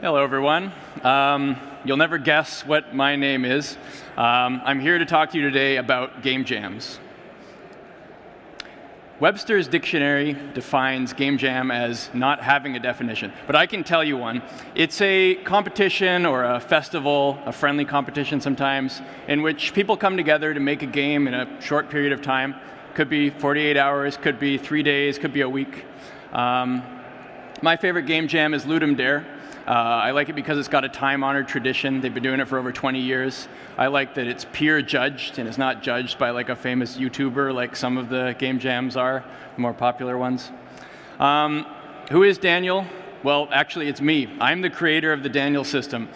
Hello, everyone. You'll never guess what my name is. I'm here to talk to you today about game jams. Webster's dictionary defines game jam as not having a definition, but I can tell you one. It's a competition or a festival, a friendly competition sometimes, in which people come together to make a game in a short period of time. Could be 48 hours, could be 3 days, could be a week. My favorite game jam is D.A.N.I.E.L. I like it because it's got a time-honored tradition. They've been doing it for over 20 years. I like that it's peer-judged and it's not judged by like a famous YouTuber like some of the game jams are, the more popular ones. Who is D.A.N.I.E.L? Well, actually, it's me. I'm the creator of the D.A.N.I.E.L system,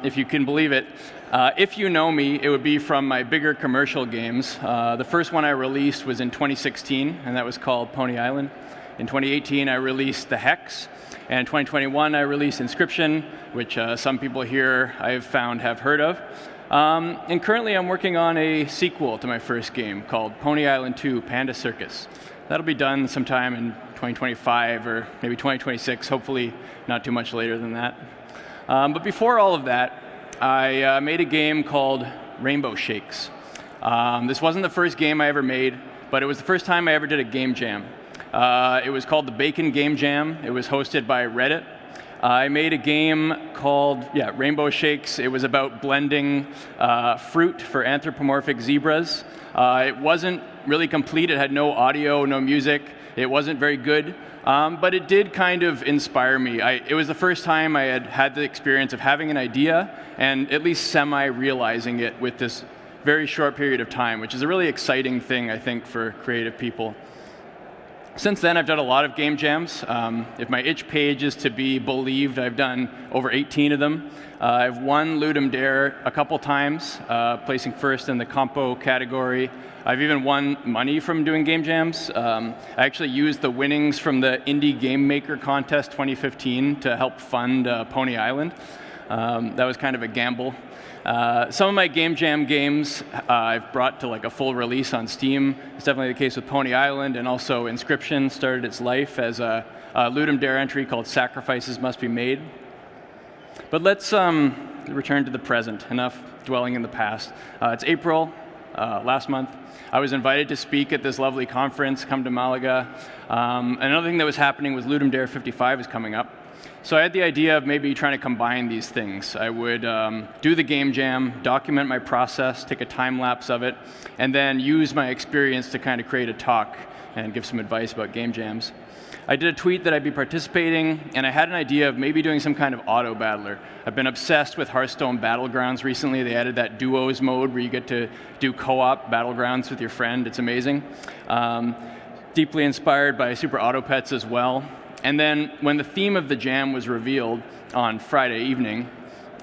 if you can believe it. If you know me, it would be from my bigger commercial games. The first one I released was in 2016, and that was called Pony Island. In 2018, I released The Hex. And in 2021, I released Inscription, which some people here I've found have heard of. And currently, I'm working on a sequel to my first game called Pony Island 2: Panda Circus. That'll be done sometime in 2025 or maybe 2026, hopefully not too much later than that. But before all of that, I made a game called Rainbow Shakes. This wasn't the first game I ever made, but it was the first time I ever did a game jam. It was called the Bacon Game Jam. It was hosted by Reddit. I made a game called Rainbow Shakes. It was about blending fruit for anthropomorphic zebras. It wasn't really complete. It had no audio, no music. It wasn't very good, but it did kind of inspire me. It was the first time I had the experience of having an idea and at least semi-realizing it with this very short period of time, which is a really exciting thing, I think, for creative people. Since then, I've done a lot of game jams. If my itch page is to be believed, I've done over 18 of them. I've won D.A.N.I.E.L a couple times, placing first in the compo category. I've even won money from doing game jams. I actually used the winnings from the Indie Game Maker Contest 2015 to help fund Pony Island. That was kind of a gamble. Some of my game jam games I've brought to like a full release on Steam. It's definitely the case with Pony Island, and also Inscription started its life as a Ludum Dare entry called Sacrifices Must Be Made. But let's return to the present. Enough dwelling in the past. It's April last month. I was invited to speak at this lovely conference, Come to Malaga. Another thing that was happening was Ludum Dare 55 is coming up. So I had the idea of maybe trying to combine these things. I would do the game jam, document my process, take a time lapse of it, and then use my experience to kind of create a talk and give some advice about game jams. I did a tweet that I'd be participating, and I had an idea of maybe doing some kind of auto battler. I've been obsessed with Hearthstone Battlegrounds recently. They added that duos mode where you get to do co-op Battlegrounds with your friend. It's amazing. Deeply inspired by Super Auto Pets as well. And then when the theme of the jam was revealed on Friday evening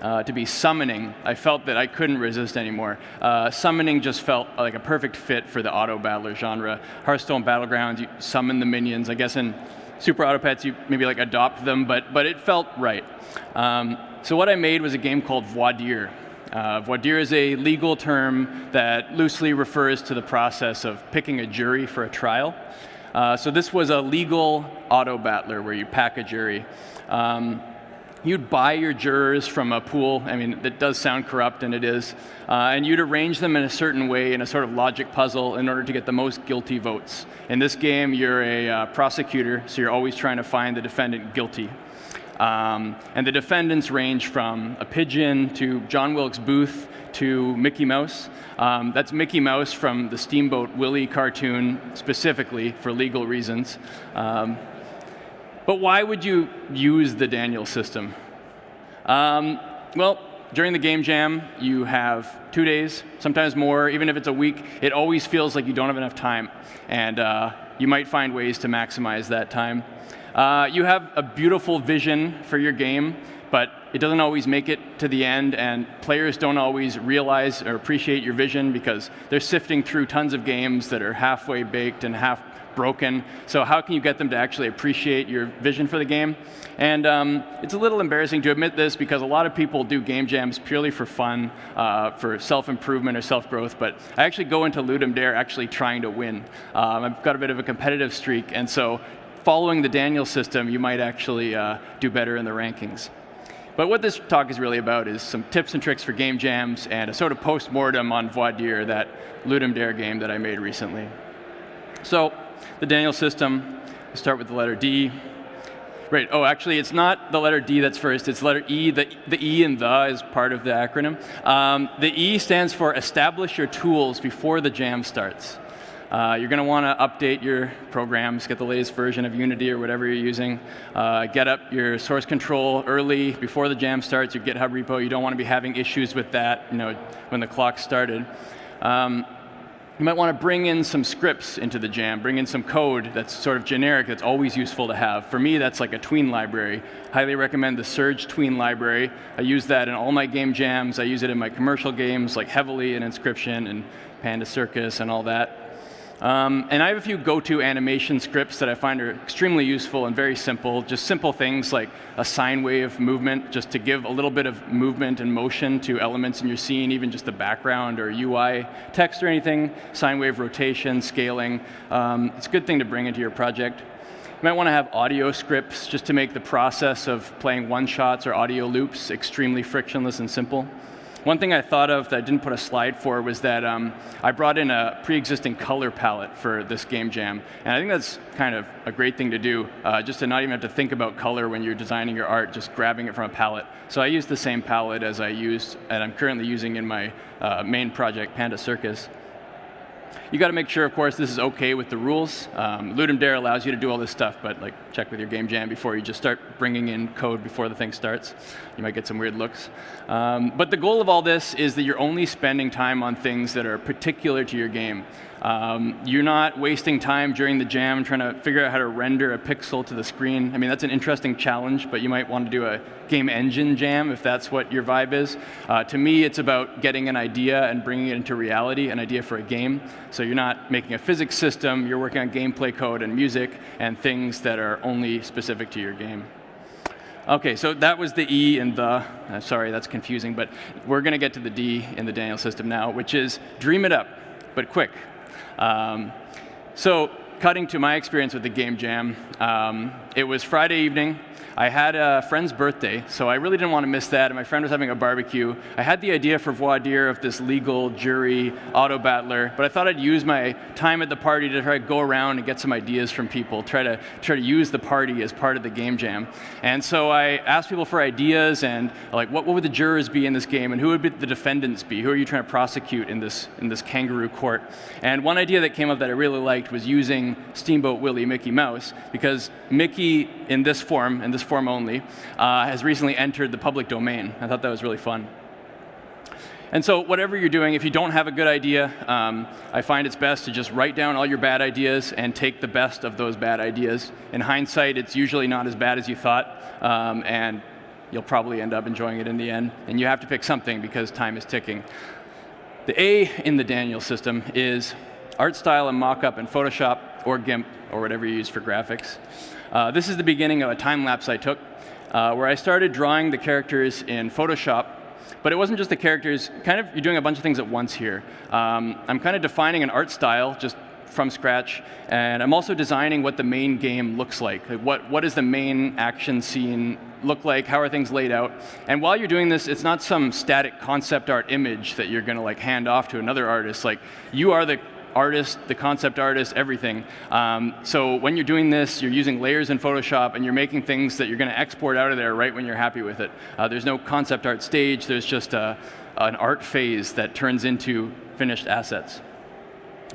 to be summoning, I felt that I couldn't resist anymore. Summoning just felt like a perfect fit for the auto battler genre. Hearthstone Battlegrounds, you summon the minions. I guess in Super Auto Pets, you maybe like adopt them, but it felt right. So what I made was a game called voir dire. Voir dire is a legal term that loosely refers to the process of picking a jury for a trial. So this was a legal auto battler where you pack a jury. You'd buy your jurors from a pool. I mean, that does sound corrupt, and it is. And you'd arrange them in a certain way in a sort of logic puzzle in order to get the most guilty votes. In this game, you're a prosecutor, so you're always trying to find the defendant guilty. And the defendants range from a pigeon to John Wilkes Booth to Mickey Mouse. That's Mickey Mouse from the Steamboat Willie cartoon specifically for legal reasons. But why would you use the D.A.N.I.E.L system? Well, during the game jam, you have 2 days, sometimes more. Even if it's a week, it always feels like you don't have enough time. And you might find ways to maximize that time. You have a beautiful vision for your game, but it doesn't always make it to the end, and players don't always realize or appreciate your vision because they're sifting through tons of games that are halfway baked and half broken. So how can you get them to actually appreciate your vision for the game? And it's a little embarrassing to admit this because a lot of people do game jams purely for fun, for self-improvement or self-growth, but I actually go into Ludum Dare actually trying to win. I've got a bit of a competitive streak, and so following the D.A.N.I.E.L system, you might actually do better in the rankings. But what this talk is really about is some tips and tricks for game jams and a sort of post-mortem on Voir dire, that Ludum Dare game that I made recently. So the D.A.N.I.E.L system, we start with the letter D. Right, oh, actually, it's not the letter D that's first, it's the letter E. The E in the is part of the acronym. The E stands for establish your tools before the jam starts. You're going to want to update your programs, get the latest version of Unity or whatever you're using, get up your source control early before the jam starts, your GitHub repo. You don't want to be having issues with that, when the clock started. You might want to bring in some scripts into the jam, bring in some code that's sort of generic, that's always useful to have. For me, that's like a tween library. Highly recommend the Surge tween library. I use that in all my game jams. I use it in my commercial games, like heavily in Inscription and Panda Circus and all that. And I have a few go-to animation scripts that I find are extremely useful and very simple. Just simple things like a sine wave movement, just to give a little bit of movement and motion to elements in your scene, even just the background or UI text or anything. Sine wave rotation, scaling. It's a good thing to bring into your project. You might want to have audio scripts just to make the process of playing one-shots or audio loops extremely frictionless and simple. One thing I thought of that I didn't put a slide for was that I brought in a pre-existing color palette for this game jam. And I think that's kind of a great thing to do, just to not even have to think about color when you're designing your art, just grabbing it from a palette. So I used the same palette as I used, and I'm currently using in my main project, Panda Circus. You got to make sure, of course, this is OK with the rules. Ludum Dare allows you to do all this stuff, but check with your game jam before you just start bringing in code before the thing starts. You might get some weird looks. But the goal of all this is that you're only spending time on things that are particular to your game. You're not wasting time during the jam trying to figure out how to render a pixel to the screen. I mean, that's an interesting challenge, but you might want to do a game engine jam if that's what your vibe is. To me, it's about getting an idea and bringing it into reality, an idea for a game. So you're not making a physics system, you're working on gameplay code and music and things that are only specific to your game. OK, so that was the E in the. Sorry, that's confusing, but we're going to get to the D in the D.A.N.I.E.L system now, which is dream it up, but quick. So cutting to my experience with the game jam, it was Friday evening. I had a friend's birthday, so I really didn't want to miss that, and my friend was having a barbecue. I had the idea for Voir dire of this legal jury auto battler, but I thought I'd use my time at the party to try to go around and get some ideas from people, try to use the party as part of the game jam. And so I asked people for ideas, and what would the jurors be in this game, and who would the defendants be? Who are you trying to prosecute in this kangaroo court? And one idea that came up that I really liked was using Steamboat Willie Mickey Mouse, because Mickey in this form only, has recently entered the public domain. I thought that was really fun. And so whatever you're doing, if you don't have a good idea, I find it's best to just write down all your bad ideas and take the best of those bad ideas. In hindsight, it's usually not as bad as you thought, and you'll probably end up enjoying it in the end. And you have to pick something because time is ticking. The A in the D.A.N.I.E.L system is art style and mockup in Photoshop or GIMP or whatever you use for graphics. This is the beginning of a time lapse I took where I started drawing the characters in Photoshop, but it wasn't just the characters. You're doing a bunch of things at once here. I'm kind of defining an art style just from scratch, and I'm also designing what the main game looks like. What does the main action scene look like? How are things laid out? And while you're doing this, it's not some static concept art image that you're going to hand off to another artist. You are the artist, the concept artist, everything. So when you're doing this, you're using layers in Photoshop, and you're making things that you're going to export out of there right when you're happy with it. There's no concept art stage. There's just an art phase that turns into finished assets.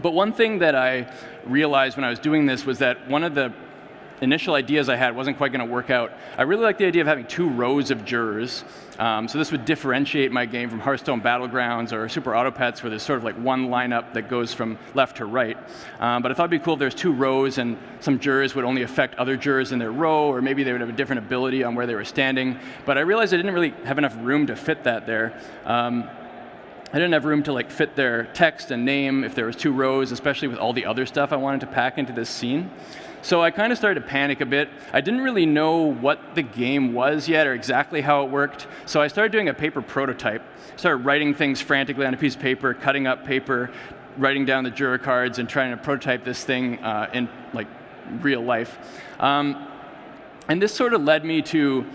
But one thing that I realized when I was doing this was that one of the initial ideas I had wasn't quite going to work out. I really like the idea of having 2 rows of jurors. So this would differentiate my game from Hearthstone Battlegrounds or Super Autopets, where there's sort of one lineup that goes from left to right. But I thought it'd be cool if there's 2 rows, and some jurors would only affect other jurors in their row, or maybe they would have a different ability on where they were standing. But I realized I didn't really have enough room to fit that there. I didn't have room to fit their text and name if there was 2 rows, especially with all the other stuff I wanted to pack into this scene. So I kind of started to panic a bit. I didn't really know what the game was yet or exactly how it worked. So I started doing a paper prototype. Started writing things frantically on a piece of paper, cutting up paper, writing down the juror cards, and trying to prototype this thing in real life. And this sort of led me to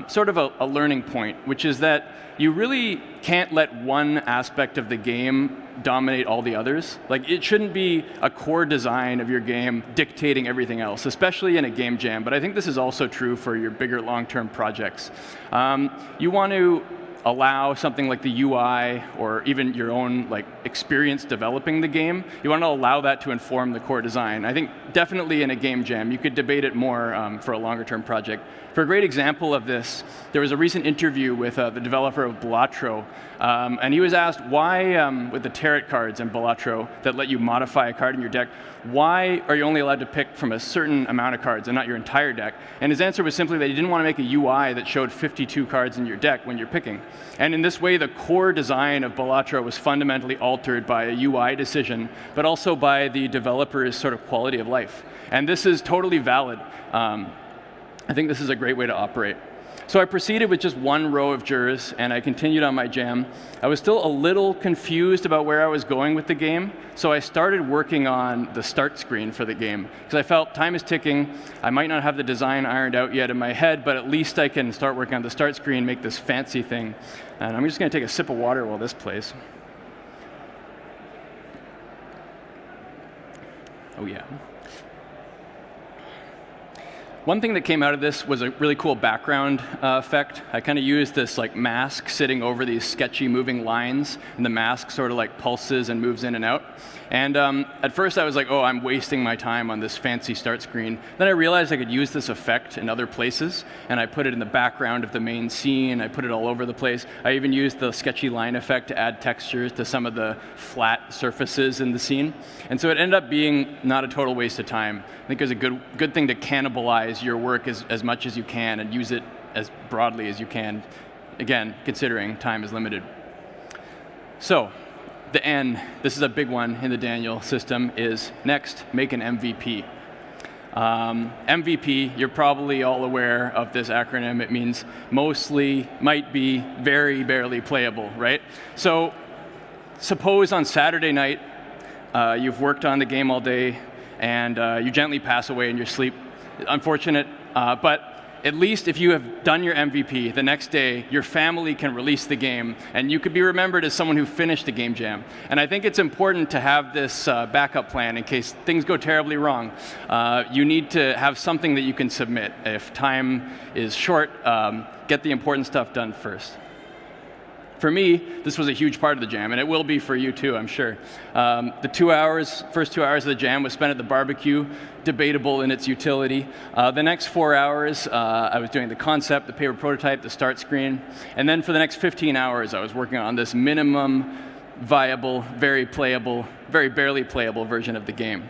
sort of a learning point, which is that you really can't let one aspect of the game dominate all the others. Like, it shouldn't be a core design of your game dictating everything else, especially in a game jam, but I think this is also true for your bigger long-term projects. You want to allow something like the UI or even your own experience developing the game, you want to allow that to inform the core design. I think definitely in a game jam, you could debate it more for a longer term project. For a great example of this, there was a recent interview with the developer of Balatro, and he was asked why, with the tarot cards in Balatro that let you modify a card in your deck, why are you only allowed to pick from a certain amount of cards and not your entire deck? And his answer was simply that he didn't want to make a UI that showed 52 cards in your deck when you're picking. And in this way, the core design of Balatro was fundamentally altered by a UI decision, but also by the developer's sort of quality of life. And this is totally valid. I think this is a great way to operate. So I proceeded with just one row of jurors, and I continued on my jam. I was still a little confused about where I was going with the game, so I started working on the start screen for the game, because I felt time is ticking. I might not have the design ironed out yet in my head, but at least I can start working on the start screen, make this fancy thing. And I'm just going to take a sip of water while this plays. Oh yeah. One thing that came out of this was a really cool background effect. I kind of used this mask sitting over these sketchy moving lines, and the mask sort of pulses and moves in and out. And at first I was like, oh, I'm wasting my time on this fancy start screen. Then I realized I could use this effect in other places, and I put it in the background of the main scene. I put it all over the place. I even used the sketchy line effect to add textures to some of the flat surfaces in the scene. And so it ended up being not a total waste of time. I think it was a good thing to cannibalize your work as much as you can and use it as broadly as you can, again, considering time is limited. So, the N, this is a big one in the D.A.N.I.E.L system, is next, make an MVP. MVP, you're probably all aware of this acronym. It means mostly, might be, very barely playable, right? So, suppose on Saturday night, you've worked on the game all day, and you gently pass away in your sleep. Unfortunate, but at least if you have done your MVP, the next day, your family can release the game, and you could be remembered as someone who finished a game jam. And I think it's important to have this backup plan in case things go terribly wrong. You need to have something that you can submit. If time is short, get the important stuff done first. For me, this was a huge part of the jam, and it will be for you too, I'm sure. The first 2 hours of the jam was spent at the barbecue, debatable in its utility. The next 4 hours, I was doing the concept, the paper prototype, the start screen, and then for the next 15 hours, I was working on this minimum viable, very playable, very barely playable version of the game.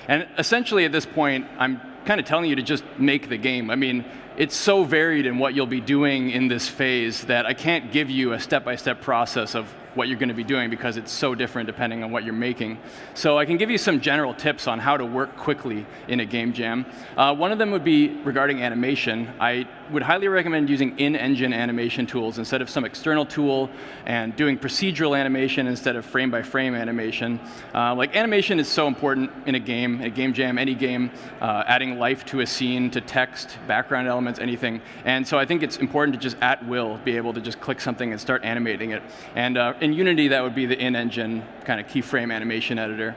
And essentially at this point, I'm kind of telling you to just make the game. I mean, it's so varied in what you'll be doing in this phase that I can't give you a step-by-step process of what you're going to be doing because it's so different depending on what you're making. So I can give you some general tips on how to work quickly in a game jam. One of them would be regarding animation. I would highly recommend using in-engine animation tools instead of some external tool, and doing procedural animation instead of frame-by-frame animation. Animation is so important in a game jam, any game, adding life to a scene, to text, background elements, anything. And so I think it's important to just at will be able to just click something and start animating it. And in Unity, that would be the in-engine kind of keyframe animation editor.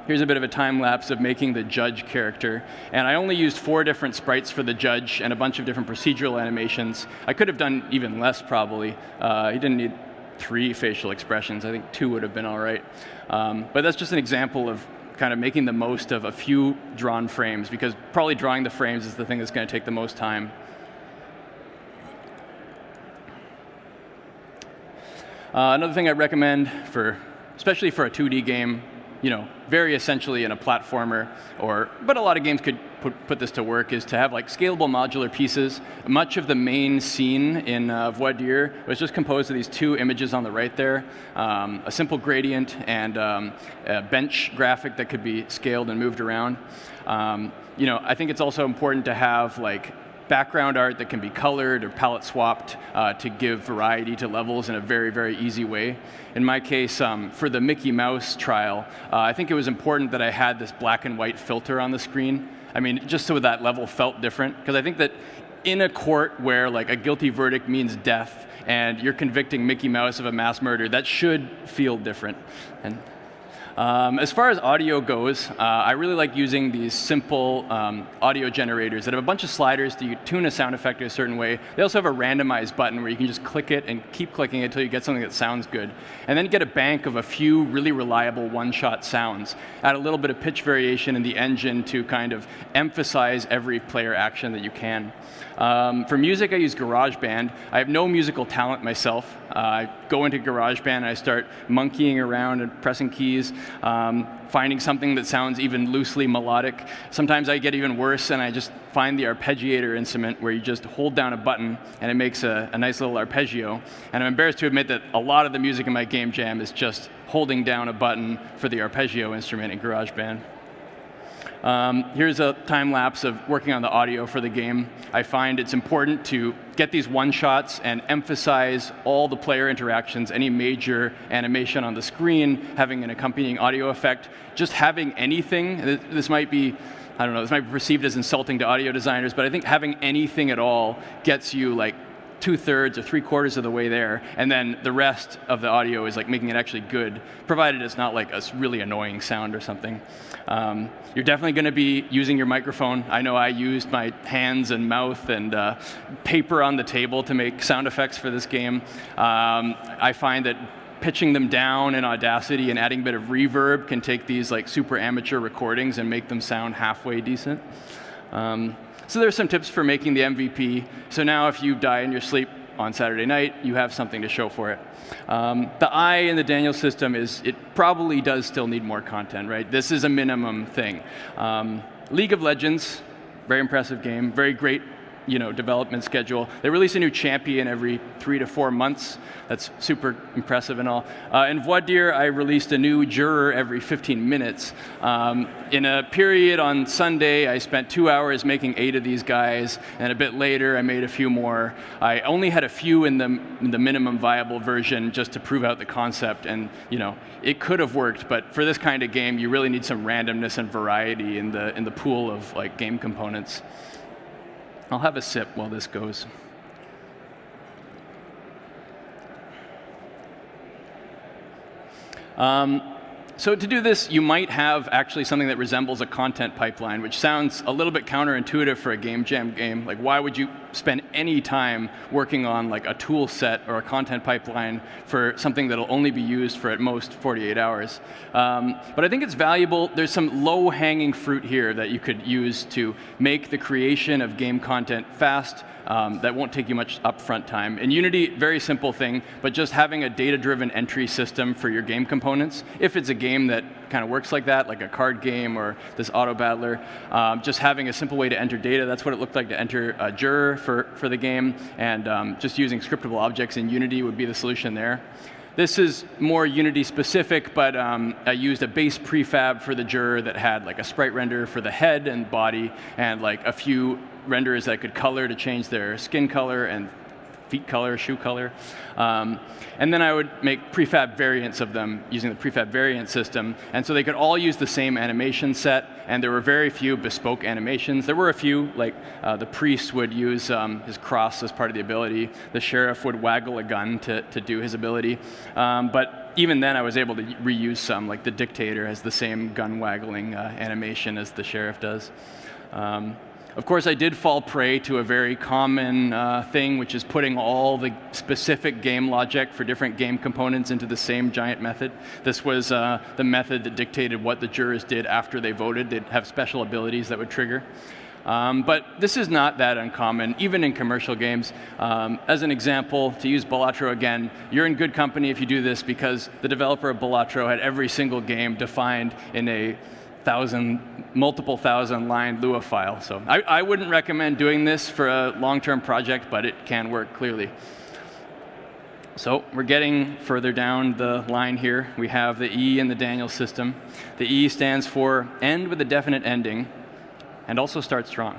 Here's a bit of a time lapse of making the judge character. And I only used 4 different sprites for the judge and a bunch of different procedural animations. I could have done even less, probably. He didn't need 3 facial expressions. I think 2 would have been all right. But that's just an example of kind of making the most of a few drawn frames, because probably drawing the frames is the thing that's going to take the most time. Another thing I recommend, especially for a 2D game, very essentially in a platformer, but a lot of games could put this to work, is to have scalable modular pieces. Much of the main scene in Voir Dire was just composed of these 2 images on the right there, a simple gradient and a bench graphic that could be scaled and moved around. I think it's also important to have background art that can be colored or palette swapped to give variety to levels in a very, very easy way. In my case, for the Mickey Mouse trial, I think it was important that I had this black and white filter on the screen. I mean, just so that level felt different, because I think that in a court where like a guilty verdict means death and you're convicting Mickey Mouse of a mass murder, that should feel different. And as far as audio goes, I really like using these simple audio generators that have a bunch of sliders to tune a sound effect in a certain way. They also have a randomize button where you can just click it and keep clicking it until you get something that sounds good. And then get a bank of a few really reliable one-shot sounds. Add a little bit of pitch variation in the engine to kind of emphasize every player action that you can. For music, I use GarageBand. I have no musical talent myself. I go into GarageBand and I start monkeying around and pressing keys, finding something that sounds even loosely melodic. Sometimes I get even worse and I just find the arpeggiator instrument where you just hold down a button and it makes a nice little arpeggio. And I'm embarrassed to admit that a lot of the music in my game jam is just holding down a button for the arpeggio instrument in GarageBand. Here's a time lapse of working on the audio for the game. I find it's important to get these one-shots and emphasize all the player interactions, any major animation on the screen, having an accompanying audio effect. Just having anything, this might be, I don't know, this might be perceived as insulting to audio designers, but I think having anything at all gets you like 2/3 or 3/4 of the way there, and then the rest of the audio is like making it actually good, provided it's not like a really annoying sound or something. You're definitely going to be using your microphone. I know I used my hands and mouth and paper on the table to make sound effects for this game. I find that pitching them down in Audacity and adding a bit of reverb can take these like super amateur recordings and make them sound halfway decent. So there's some tips for making the MVP. So now if you die in your sleep on Saturday night, you have something to show for it. The I in the D.A.N.I.E.L system it probably does still need more content, right? This is a minimum thing. League of Legends, very impressive game, very great development schedule. They release a new champion every 3 to 4 months. That's super impressive and all. In Voir dire, I released a new juror every 15 minutes. In a period on Sunday, I spent 2 hours making 8 of these guys, and a bit later, I made a few more. I only had a few in the minimum viable version just to prove out the concept, and it could have worked, but for this kind of game, you really need some randomness and variety in the pool of like game components. I'll have a sip while this goes. So to do this, you might have actually something that resembles a content pipeline, which sounds a little bit counterintuitive for a game jam game. Like, why would you spend any time working on like a tool set or a content pipeline for something that'll only be used for at most 48 hours? But I think it's valuable. There's some low-hanging fruit here that you could use to make the creation of game content fast. That won't take you much upfront time. In Unity, very simple thing, but just having a data-driven entry system for your game components, if it's a game that kind of works like that, like a card game or this auto battler, just having a simple way to enter data. That's what it looked like to enter a juror for the game, and just using scriptable objects in Unity would be the solution there. This is more Unity specific, but I used a base prefab for the juror that had like a sprite render for the head and body, and like a few renders that could color to change their skin color and feet color, shoe color. And then I would make prefab variants of them using the prefab variant system. And so they could all use the same animation set, and there were very few bespoke animations. There were a few, like the priest would use his cross as part of the ability. The sheriff would waggle a gun to do his ability. But even then, I was able to reuse some, like the dictator has the same gun waggling animation as the sheriff does. Of course, I did fall prey to a very common thing, which is putting all the specific game logic for different game components into the same giant method. This was the method that dictated what the jurors did after they voted. They'd have special abilities that would trigger. But this is not that uncommon, even in commercial games. As an example, to use Balatro again, you're in good company if you do this, because the developer of Balatro had every single game defined in a multiple thousand line Lua file. So I wouldn't recommend doing this for a long-term project, but it can work clearly. So we're getting further down the line here. We have the E in the D.A.N.I.E.L system. The E stands for end with a definite ending, and also start strong.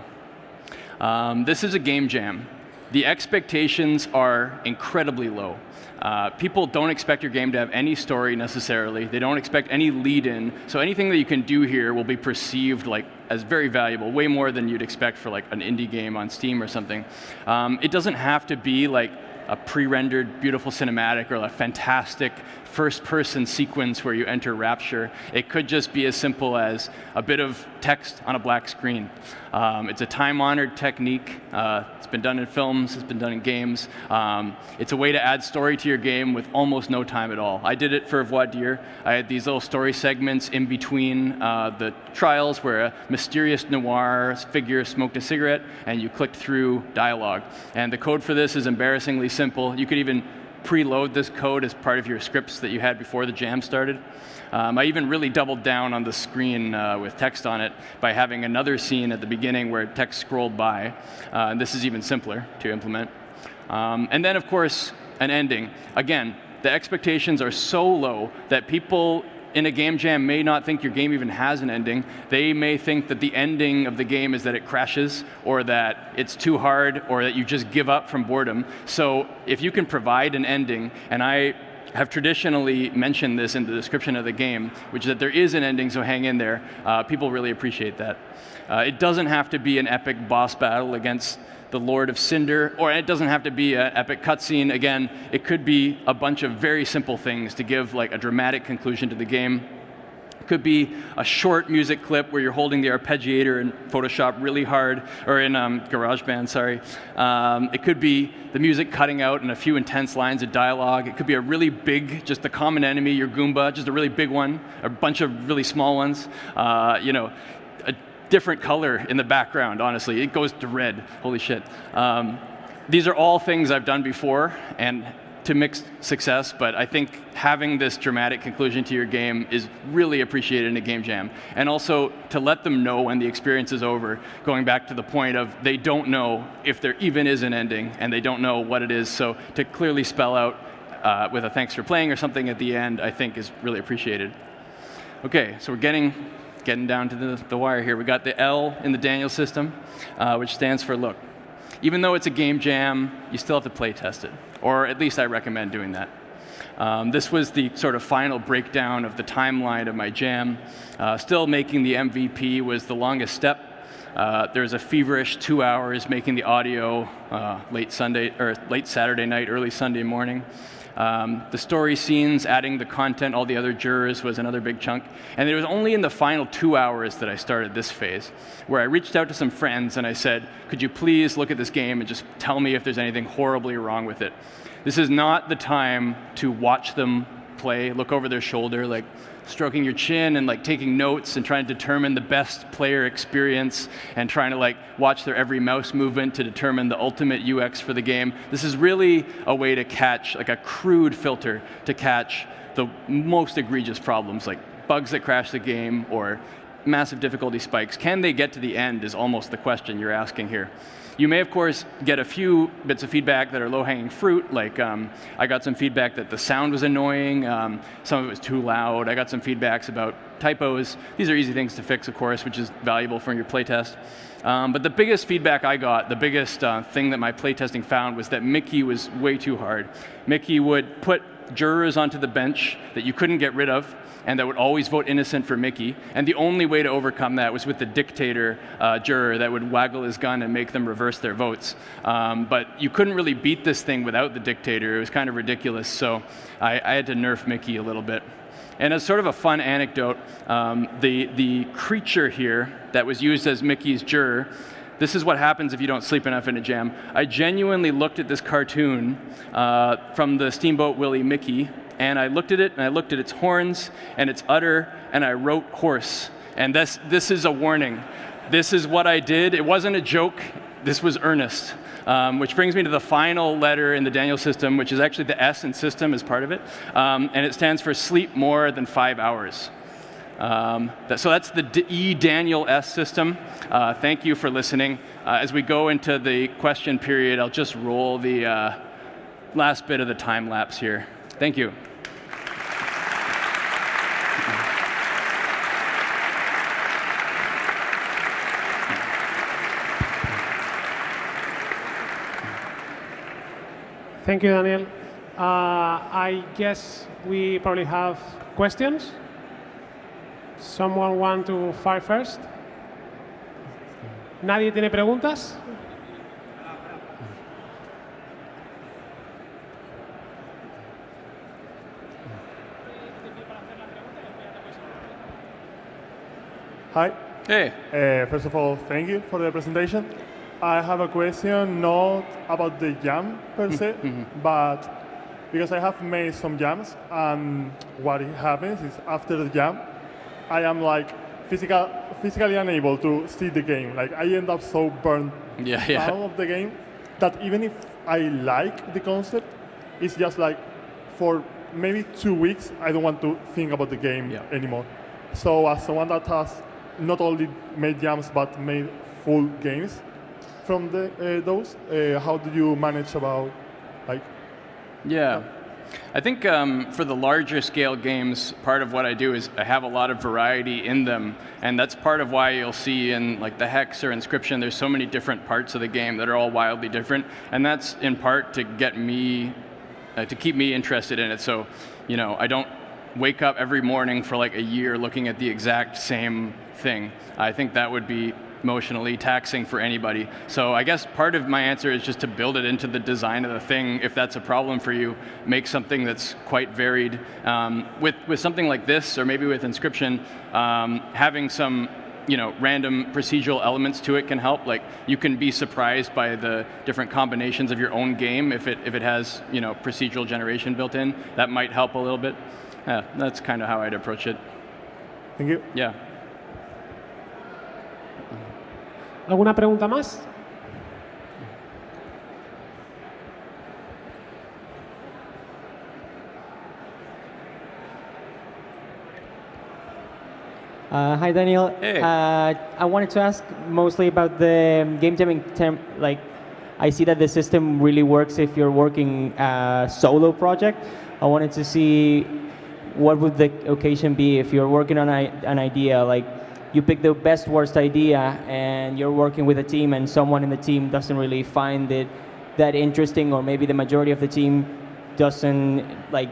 This is a game jam. the expectations are incredibly low. People don't expect your game to have any story necessarily. They don't expect any lead-in. So anything that you can do here will be perceived like as very valuable, way more than you'd expect for like an indie game on Steam or something. It doesn't have to be like a pre-rendered beautiful cinematic or a fantastic first-person sequence where you enter Rapture. It could just be as simple as a bit of text on a black screen. It's a time-honored technique. It's been done in films. It's been done in games. It's a way to add story to your game with almost no time at all. I did it for Voir Dire. I had these little story segments in between the trials where a mysterious noir figure smoked a cigarette, and you clicked through dialogue. And the code for this is embarrassingly simple. You could even preload this code as part of your scripts that you had before the jam started. I even really doubled down on the screen with text on it by having another scene at the beginning where text scrolled by. And this is even simpler to implement. And then, of course, an ending. Again, the expectations are so low that people in a game jam may not think your game even has an ending. They may think that the ending of the game is that it crashes, or that it's too hard, or that you just give up from boredom. So if you can provide an ending, and I have traditionally mentioned this in the description of the game, which is that there is an ending, so hang in there, people really appreciate that. It doesn't have to be an epic boss battle against the Lord of Cinder, or it doesn't have to be an epic cutscene. Again, it could be a bunch of very simple things to give like a dramatic conclusion to the game. It could be a short music clip where you're holding the arpeggiator in Photoshop really hard, or in GarageBand, sorry. It could be the music cutting out and a few intense lines of dialogue. It could be a really big, just the common enemy, your Goomba, just a really big one, a bunch of really small ones. Different color in the background, honestly. It goes to red. Holy shit. These are all things I've done before and to mixed success, but I think having this dramatic conclusion to your game is really appreciated in a game jam. And also to let them know when the experience is over, going back to the point of they don't know if there even is an ending and they don't know what it is. So to clearly spell out with a thanks for playing or something at the end, I think is really appreciated. Okay, so we're getting down to the wire here. We got the L in the D.A.N.I.E.L system, which stands for look. Even though it's a game jam, you still have to play test it, or at least I recommend doing that. This was the sort of final breakdown of the timeline of my jam. Still making the MVP was the longest step. There's a feverish 2 hours making the audio late Saturday night, early Sunday morning. The story scenes, adding the content, all the other jurors was another big chunk. And it was only in the final 2 hours that I started this phase, where I reached out to some friends and I said, could you please look at this game and just tell me if there's anything horribly wrong with it? This is not the time to watch them play, look over their shoulder, like stroking your chin and like taking notes and trying to determine the best player experience and trying to like watch their every mouse movement to determine the ultimate UX for the game. This is really a way to catch, like a crude filter to catch the most egregious problems, like bugs that crash the game or massive difficulty spikes. Can they get to the end is almost the question you're asking here. You may, of course, get a few bits of feedback that are low-hanging fruit, like I got some feedback that the sound was annoying, some of it was too loud. I got some feedbacks about typos. These are easy things to fix, of course, which is valuable for your playtest. But the biggest feedback I got, the biggest thing that my playtesting found was that Mickey was way too hard. Mickey would put jurors onto the bench that you couldn't get rid of, and that would always vote innocent for Mickey. And the only way to overcome that was with the dictator juror that would waggle his gun and make them reverse their votes. But you couldn't really beat this thing without the dictator. It was kind of ridiculous, so I had to nerf Mickey a little bit. And as sort of a fun anecdote, the creature here that was used as Mickey's juror, this is what happens if you don't sleep enough in a jam. I genuinely looked at this cartoon from the Steamboat Willie Mickey, and I looked at it, and I looked at its horns and its udder, and I wrote horse. And this is a warning. This is what I did. It wasn't a joke. This was earnest. Which brings me to the final letter in the D.A.N.I.E.L system, which is actually the S in system as part of it. And it stands for sleep more than 5 hours. So that's the D.A.N.I.E.L system. Thank you for listening. As we go into the question period, I'll just roll the last bit of the time lapse here. Thank you. Thank you, Daniel. I guess we probably have questions. Someone want to fire first? ¿Nadie tiene preguntas? Hi. Hey. First of all, thank you for the presentation. I have a question not about the jam per se, but because I have made some jams, and what happens is after the jam, I am like physically unable to see the game. Like I end up so burnt out of the game that even if I like the concept, it's just like for maybe 2 weeks, I don't want to think about the game anymore. So as someone that has not only made jams but made full games from those, how do you manage about like? Yeah. I think for the larger scale games, part of what I do is I have a lot of variety in them, and that's part of why you'll see in like the Hex or Inscription, there's so many different parts of the game that are all wildly different, and that's in part to get me, to keep me interested in it. So, you know, I don't wake up every morning for like a year looking at the exact same thing. I think that would be emotionally taxing for anybody. So I guess part of my answer is just to build it into the design of the thing. If that's a problem for you, make something that's quite varied. With something like this, or maybe with Inscription, having some random procedural elements to it can help. Like you can be surprised by the different combinations of your own game if it has procedural generation built in. That might help a little bit. Yeah, that's kind of how I'd approach it. Thank you. Yeah. ¿Alguna pregunta más? Hi, Daniel. Hey. I wanted to ask mostly about the game jamming. Like, I see that the system really works if you're working a solo project. I wanted to see what would the occasion be if you're working on an idea, like you pick the best worst idea and you're working with a team and someone in the team doesn't really find it that interesting, or maybe the majority of the team doesn't like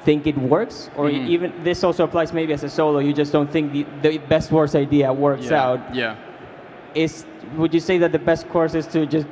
think it works, or even this also applies maybe as a solo, you just don't think the best worst idea works out. Yeah. Would you say that the best course is to just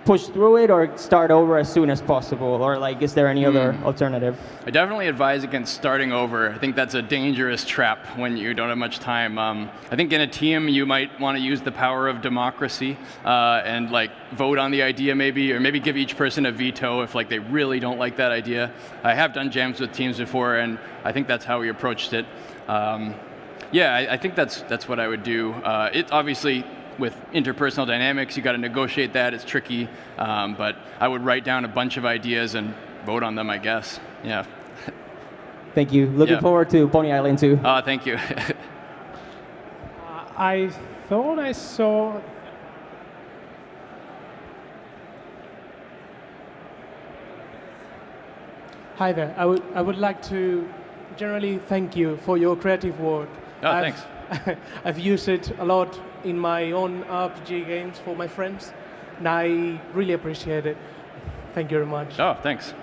push through it or start over as soon as possible, or like is there any other alternative? I definitely advise against starting over. I think that's a dangerous trap when you don't have much time. I think in a team you might want to use the power of democracy and like vote on the idea maybe, or maybe give each person a veto if like they really don't like that idea. I have done jams with teams before, and I think that's how we approached it. Yeah, I think that's what I would do. It obviously, with interpersonal dynamics, you got to negotiate that. It's tricky, but I would write down a bunch of ideas and vote on them, I guess. Yeah. Thank you. Looking forward to Pony Island too. Thank you. I thought I saw. Hi there. I would like to generally thank you for your creative work. Thanks. I've used it a lot in my own RPG games for my friends, and I really appreciate it. Thank you very much. Oh, thanks.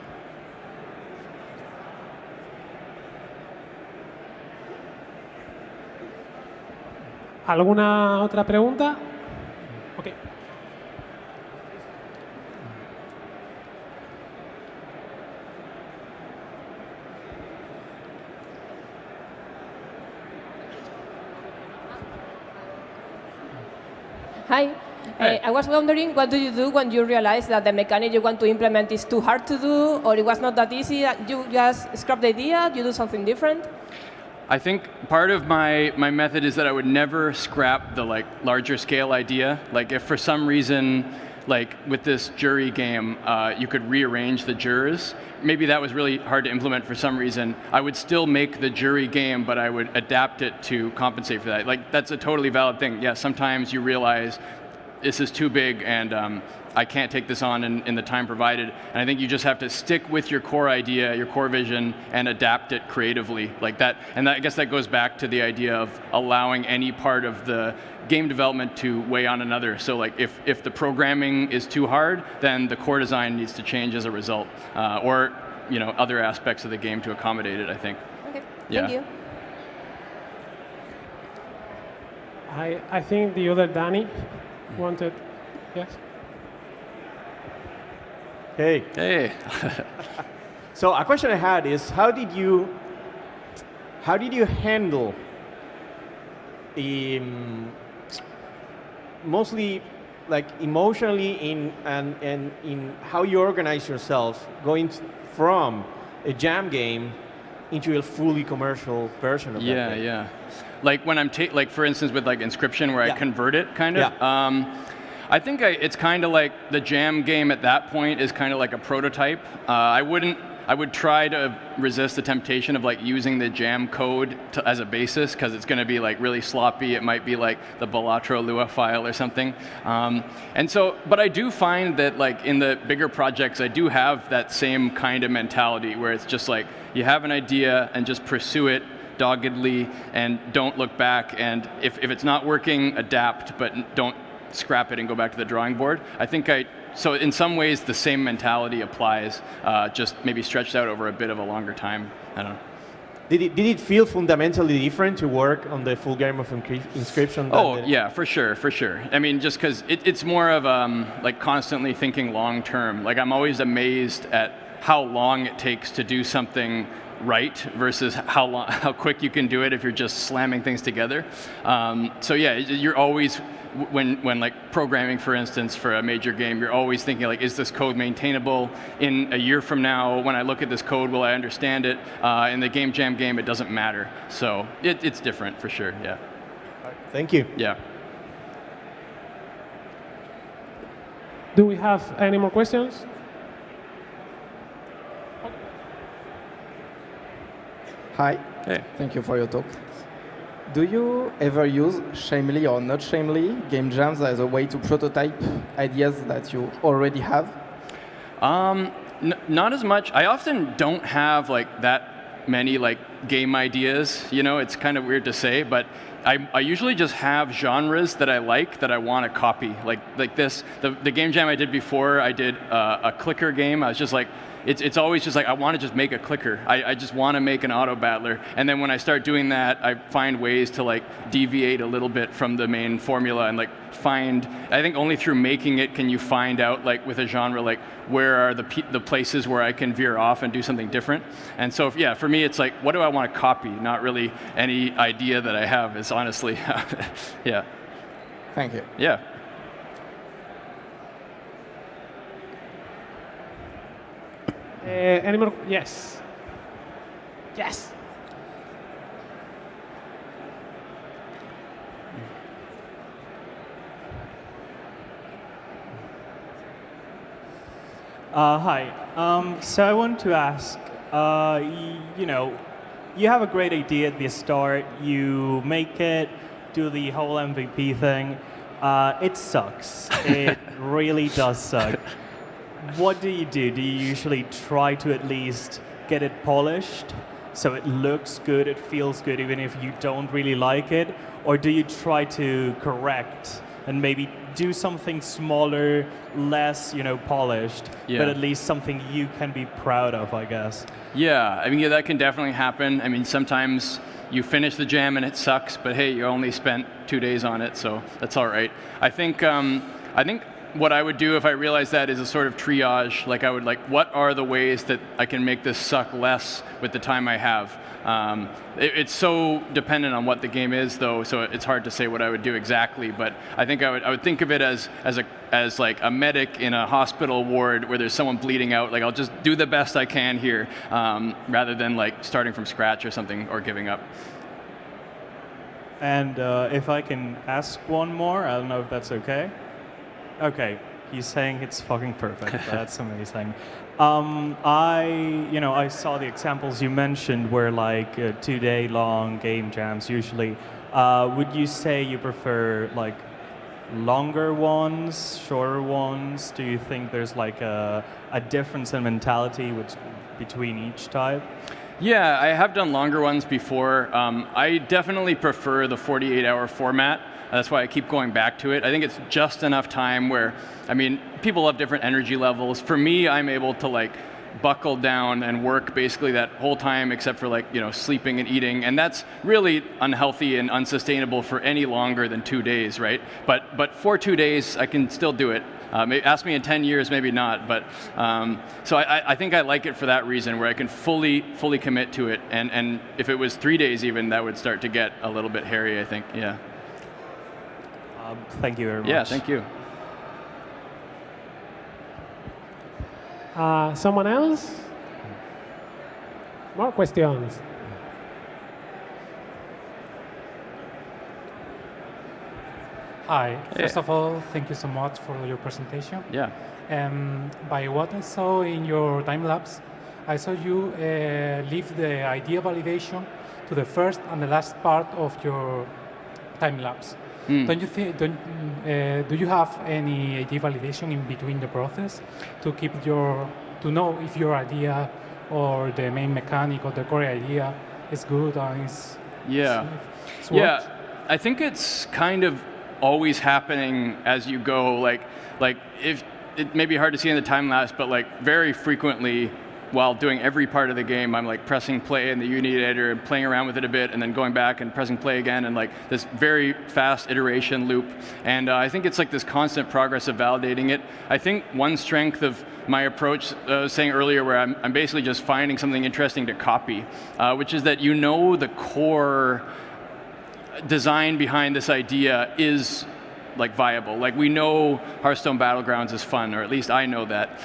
¿Alguna otra pregunta? Okay. Hi. Hey. I was wondering, what do you do when you realize that the mechanic you want to implement is too hard to do, or it was not that easy? You just scrap the idea, you do something different? I think part of my method is that I would never scrap the larger scale idea. Like if for some reason, like with this jury game, you could rearrange the jurors, maybe that was really hard to implement for some reason, I would still make the jury game, but I would adapt it to compensate for that. Like that's a totally valid thing. Yeah, sometimes you realize this is too big and I can't take this on in the time provided. And I think you just have to stick with your core idea, your core vision, and adapt it creatively like that. And I guess that goes back to the idea of allowing any part of the game development to weigh on another. So like if the programming is too hard, then the core design needs to change as a result, or other aspects of the game to accommodate it, I think. Okay, Yeah. thank you. I think the other Danny wanted, yes? Hey. Hey. So a question I had is, how did you handle mostly like emotionally in how you organize yourself going from a jam game into a fully commercial version of that game? Yeah. Like when I'm like for instance with like Inscription where I convert it kind of. Yeah. I think it's kind of like the jam game at that point is kind of like a prototype. I would try to resist the temptation of like using the jam code as a basis because it's going to be like really sloppy. It might be like the Balatro Lua file or something. And so, but I do find that like in the bigger projects, I do have that same kind of mentality where it's just like you have an idea and just pursue it doggedly and don't look back. And if it's not working, adapt, but don't scrap it and go back to the drawing board. I think so in some ways the same mentality applies, just maybe stretched out over a bit of a longer time. I don't know. Did it feel fundamentally different to work on the full game of Inscription? Yeah, for sure. I mean, just because it's more of like constantly thinking long term. Like I'm always amazed at how long it takes to do something right versus how quick you can do it if you're just slamming things together. So yeah, you're always when like programming, for instance, for a major game, you're always thinking like, is this code maintainable in a year from now? When I look at this code, will I understand it? In the Game Jam game, it doesn't matter. So it's different for sure. Yeah. Thank you. Yeah. Do we have any more questions? Hi. Hey. Thank you for your talk. Do you ever use, shamefully or not shamefully, game jams as a way to prototype ideas that you already have? Not as much. I often don't have like that many like game ideas. It's kind of weird to say, but I usually just have genres that I like that I want to copy. Like this, the game jam I did before, I did a clicker game. I was just like, it's always just like, I want to just make a clicker. I just want to make an auto battler. And then when I start doing that, I find ways to like deviate a little bit from the main formula and like I think only through making it can you find out like with a genre, like where are the places where I can veer off and do something different. And so yeah, for me, it's like, what do I want to copy? Not really any idea that I have is honestly, yeah. Thank you. Yeah. Any more? Yes. Yes. Hi. So I want to ask, you have a great idea at the start, you make it, do the whole MVP thing. It sucks. It really does suck. What do? Do you usually try to at least get it polished so it looks good, it feels good, even if you don't really like it? Or do you try to correct and maybe do something smaller, less, polished, but at least something you can be proud of, I guess? Yeah, I mean, that can definitely happen. I mean, sometimes you finish the jam and it sucks, but hey, you only spent 2 days on it, so that's all right. I think what I would do if I realized that is a sort of triage. Like I would what are the ways that I can make this suck less with the time I have? It's so dependent on what the game is, though, so it's hard to say what I would do exactly. But I think I would think of it as like a medic in a hospital ward where there's someone bleeding out. Like I'll just do the best I can here, rather than like starting from scratch or something or giving up. And if I can ask one more, I don't know if that's okay. Okay, he's saying it's fucking perfect. That's amazing. I saw the examples you mentioned were like 2-day long game jams usually. Would you say you prefer like longer ones, shorter ones? Do you think there's like a difference in mentality between each type? Yeah, I have done longer ones before. I definitely prefer the 48-hour format. That's why I keep going back to it. I think it's just enough time where, I mean, people have different energy levels. For me, I'm able to like buckle down and work basically that whole time except for like, you know, sleeping and eating. And that's really unhealthy and unsustainable for any longer than 2 days, right? But for 2 days, I can still do it. Ask me in 10 years, maybe not. But so I think I like it for that reason, where I can fully commit to it. And if it was 3 days even, that would start to get a little bit hairy, I think, yeah. Thank you very much. Yeah, thank you. Someone else? More questions? Hi. First of all, thank you so much for your presentation. Yeah. By what I saw in your time lapse, I saw you leave the idea validation to the first and the last part of your time lapse. Don't you think? Do you have any idea validation in between the process to keep to know if your idea or the main mechanic or the core idea is good and it's yeah. I think it's kind of always happening as you go. Like if it may be hard to see in the time lapse, but like very frequently, while doing every part of the game, I'm like pressing play in the Unity editor and playing around with it a bit and then going back and pressing play again, and like this very fast iteration loop. And I think it's like this constant progress of validating it. I think one strength of my approach, I was saying earlier, where I'm basically just finding something interesting to copy, which is that you know the core design behind this idea is like viable. Like we know Hearthstone Battlegrounds is fun, or at least I know that.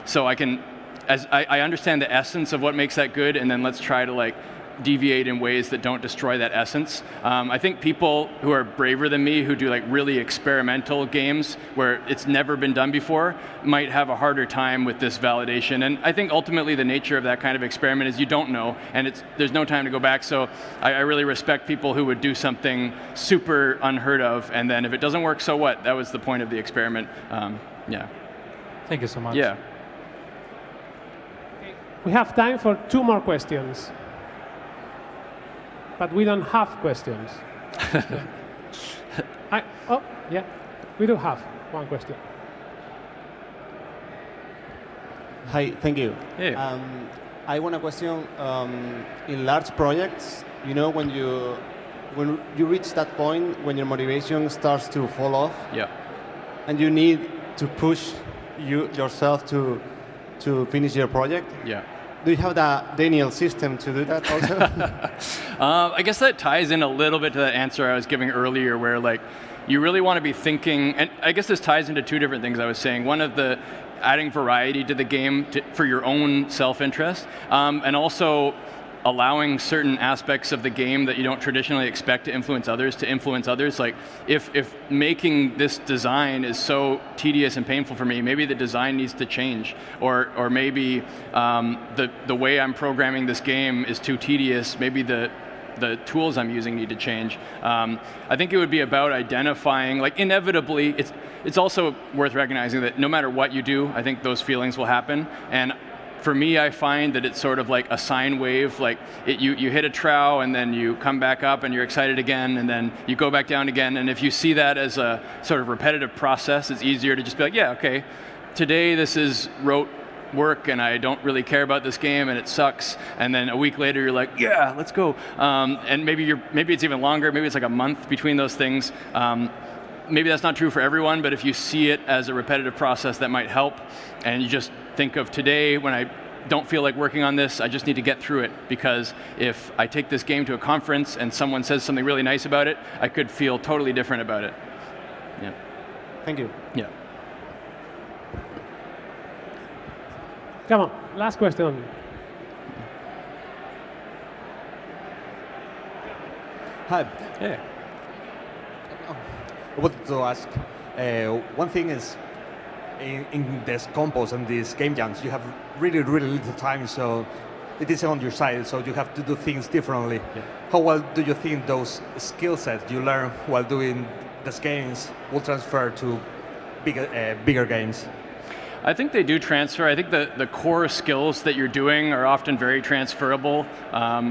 So I can, as I understand the essence of what makes that good, and then let's try to like deviate in ways that don't destroy that essence. I think people who are braver than me, who do like really experimental games where it's never been done before, might have a harder time with this validation. And I think ultimately the nature of that kind of experiment is you don't know, and there's no time to go back. So I really respect people who would do something super unheard of, and then if it doesn't work, so what? That was the point of the experiment. Yeah. Thank you so much. Yeah. We have time for 2 more questions. But we don't have questions. Yeah, we do have one question. Hi, thank you. Hey. I want a question. In large projects, you know, when you reach that point when your motivation starts to fall off, Yeah. and you need to push yourself to finish your project. Yeah. Do you have the D.A.N.I.E.L system to do that also? I guess that ties in a little bit to that answer I was giving earlier, where like you really want to be thinking, and I guess this ties into 2 different things I was saying. One of the adding variety to the game for your own self-interest, and also allowing certain aspects of the game that you don't traditionally expect to influence others. Like if making this design is so tedious and painful for me, maybe the design needs to change, or maybe the way I'm programming this game is too tedious. Maybe the tools I'm using need to change. I think it would be about identifying, like inevitably, it's also worth recognizing that no matter what you do, I think those feelings will happen. And for me, I find that it's sort of like a sine wave. Like you hit a trough and then you come back up and you're excited again, and then you go back down again. And if you see that as a sort of repetitive process, it's easier to just be like, yeah, okay, today this is rote work and I don't really care about this game and it sucks. And then a week later you're like, yeah, let's go. And maybe it's even longer. Maybe it's like a month between those things. Maybe that's not true for everyone, but if you see it as a repetitive process, that might help. And you just think of today, when I don't feel like working on this, I just need to get through it, because if I take this game to a conference and someone says something really nice about it, I could feel totally different about it. Yeah. Thank you. Yeah. Come on, last question. Hi. Yeah. I wanted to ask, one thing is, in this compos and these game jams, you have really little time, so it is on your side, so you have to do things differently. Yeah. How well do you think those skill sets you learn while doing the games will transfer to bigger games? I think they do transfer. I think the core skills that you're doing are often very transferable,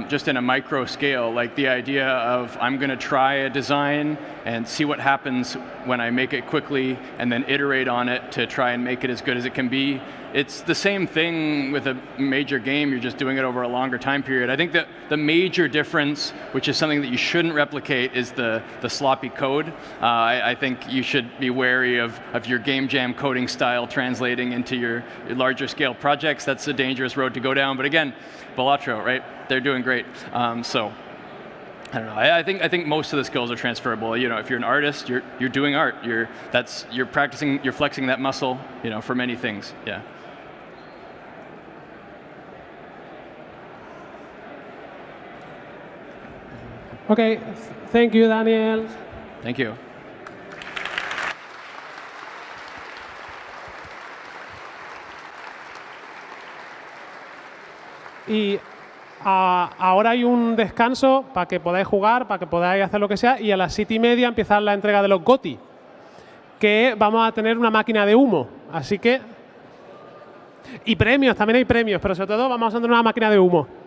just in a micro scale. Like the idea of I'm going to try a design and see what happens when I make it quickly and then iterate on it to try and make it as good as it can be. It's the same thing with a major game, you're just doing it over a longer time period. I think that the major difference, which is something that you shouldn't replicate, is the sloppy code. I think you should be wary of your game jam coding style translating into your larger scale projects. That's a dangerous road to go down. But again, Balatro, right? They're doing great. So I don't know. I think most of the skills are transferable. You know, if you're an artist, you're doing art. You're practicing. You're flexing that muscle. You know, for many things. Yeah. Okay, thank you, Daniel. Thank you. Y ahora hay un descanso para que podáis jugar, para que podáis hacer lo que sea, y a las 7:30 empieza la entrega de los GOTY, que vamos a tener una máquina de humo. Así que... Y premios, también hay premios, pero sobre todo vamos a tener una máquina de humo.